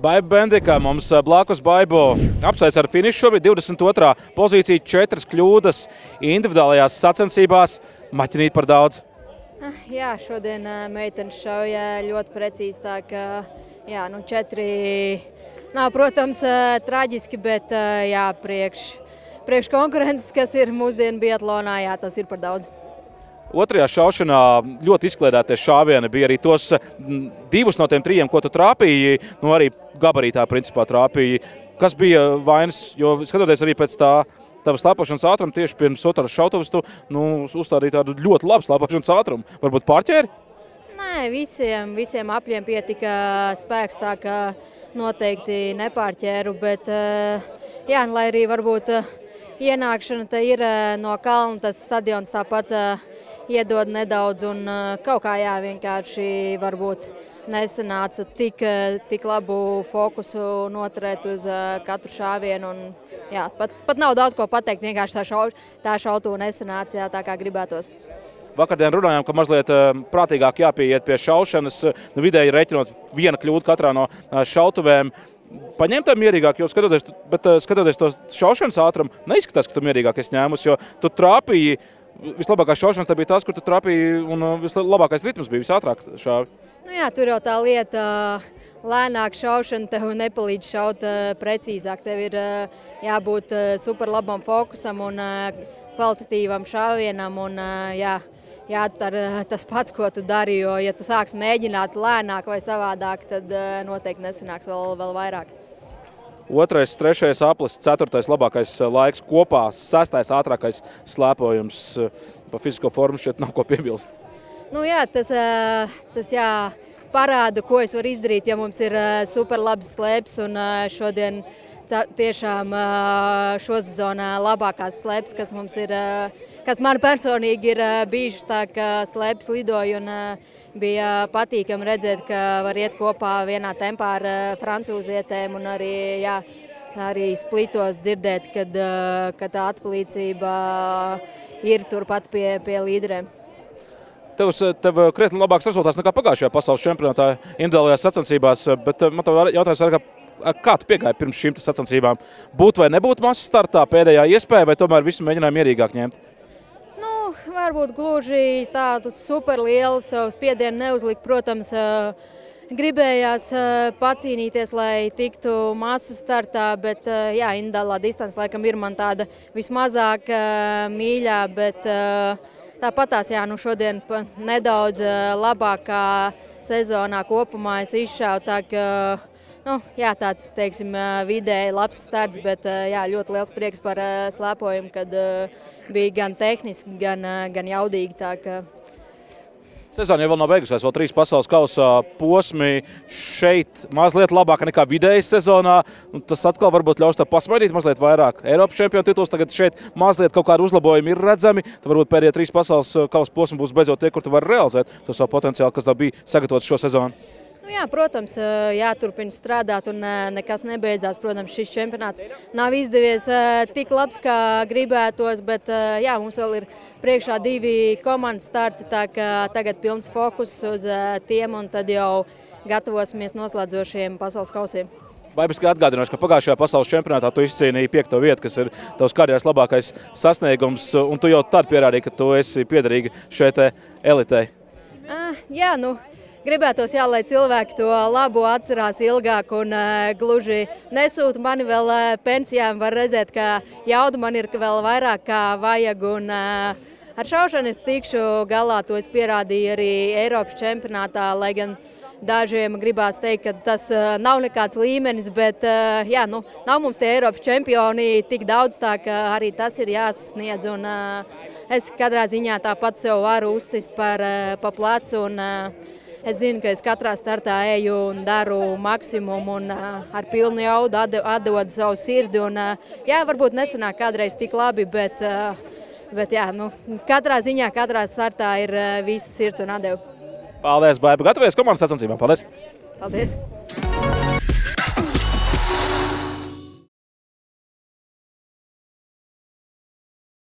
Baiba Bendika mums blakus. Baibo apsveic ar finišu šobrīd 22. pozīcija, 4 kļūdas individuālajās sacensībās. Maķinīt par daudz. Jā, šodien meitenes šauja ļoti precīzi, tā ka jā, 4 nav, protams, traģiski, bet jā, priekš konkurences, kas ir mūsdienu biatlonā, jā, tas ir par daudz. Otrajā šaušanā ļoti izkliedētie šāvieni bija arī tos 2 no tiem 3, ko tu trāpīji, arī gabarītā principā trāpīji. Kas bija vainas, jo skatoties arī pēc tā tava slēpošanas ātruma tieši pirms otras šautavas, tu uzstādīji tādu ļoti labu slēpošanas ātrumu. Varbūt pārķēri? Nē, visiem apļiem pietika spēks, tā ka noteikti nepārķēru, bet jā, lai arī varbūt ienākšana te ir no kalna, tas stadions tāpat iedod nedaudz un kaut kā jā, vienkārši varbūt nesanāca tik labu fokusu noturēt uz katru šāvienu. Un, jā, pat nav daudz ko pateikt, vienkārši tā šautuve nesanāca, jā, tā kā gribētos. Vakardien runājām, ka mazliet prātīgāk jāpieiet pie šaušanas, vidēji reķinot 1 kļūdu katrā no šautuvēm. Paņem tā mierīgāk, jo skatoties to šaušanas ātrumu, neizskatās, ka tu mierīgāk esi ņēmus, jo tu trāpīji. Vislabākā šaušana tā bija tās, kur tu trāpīji, un vislabākais ritms bija visātrāk šāvi. Jā, tur jau tā lieta, lēnāk šaušana tev nepalīdz šaut precīzāk. Tev ir jābūt super labam fokusam un kvalitatīvam šāvienam. Un, jādara tas pats, ko tu dari, jo ja tu sāks mēģināt lēnāk vai savādāk, tad noteikti nesanāks vēl vairāk. 2., 3. aplis, 4. labākais laiks kopā, 6. ātrākais slēpojums. Pa fizisko formu šeit nav ko piebilst. Jā, tas jā, parāda, ko es varu izdarīt, ja mums ir super labs slēps. Un šodien tiešām šosezonā labākās slēpes, kas mums ir, kas man personīgi ir bijušas, tā ka slēpes lidoja un bija patīkami redzēt, ka var iet kopā vienā tempā ar francūzietēm un arī splitos dzirdēt, kad tā atpalīdzība ir turpat pie līderiem. Tev krietni labāks rezultāts nekā pagājušajā pasaules čempionātā individuālajās sacensībās, bet man tev jautājums, kā tu piegāji pirms šīm sacensībām? Būt vai nebūt masas startā pēdējā iespēja, vai tomēr visu mēģināja mierīgāk ņemt? Varbūt gluži tādu super lielu savu spiedienu neuzlikt. Protams, gribējās pacīnīties, lai tiktu masu startā, bet jā, individuālā distance laikam ir man tāda vismazāk mīļā, bet tāpatās, jā, šodien nedaudz labākā sezonā kopumā es izšāvu, tā ka jā, tāds, teiksim, vidēji labs starts, bet jā, ļoti liels prieks par slēpojumu, kad bija gan tehniski, gan jaudīgi. Tā ka... Sezona jau vēl nav beigusies, vēl 3 pasaules kausa posmi šeit mazliet labāka nekā vidējas sezonā. Tas atkal varbūt ļaus tev pasmaidīt mazliet vairāk. Eiropas čempionu tituls tagad šeit mazliet kaut kādi uzlabojumi ir redzami. Tad varbūt pēdējie 3 pasaules kausa posmi būs beidzot tie, kur tu vari realizēt to savu potenciālu, kas tev bija sagatavots šo sezonu. Jā, protams, jāturpina strādāt un nekas nebeidzās. Protams, šis čempionāts nav izdevies tik labs, kā gribētos, bet jā, mums vēl ir priekšā 2 komandas starti, tā ka tagad pilns fokus uz tiem un tad jau gatavosimies noslēdzošiem pasaules kausiem. Baibiski atgādināšu, ka pagājušajā pasaules čempionātā tu izcīnīji 5. vietu, kas ir tavs karjeras labākais sasniegums, un tu jau tad pierādīji, ka tu esi piederīga šeit elitei. Jā, gribētos, jā, lai cilvēki to labu atcerās ilgāk un gluži nesūta mani vēl pensijām. Var redzēt, ka jauda man ir vēl vairāk kā vajag un ar šaušanu es tikšu galā. To es pierādīju arī Eiropas čempionātā, lai gan dažiem gribās teikt, ka tas nav nekāds līmenis, bet jā, nav mums tie Eiropas čempioni tik daudz, tā ka arī tas ir jāsasniedz. Un es katrā ziņā tāpat sev varu uzsist pa plecu un es zinu, ka es katrā startā eju un daru maksimumu un ar pilnu jaudu atdodu savu sirdi. Un, jā, varbūt nesanāk kādreiz tik labi, bet jā, katrā ziņā, katrā startā ir visa sirds un atdeva. Paldies, Baiba. Gatavojies komandas sacensībām. Paldies! Paldies!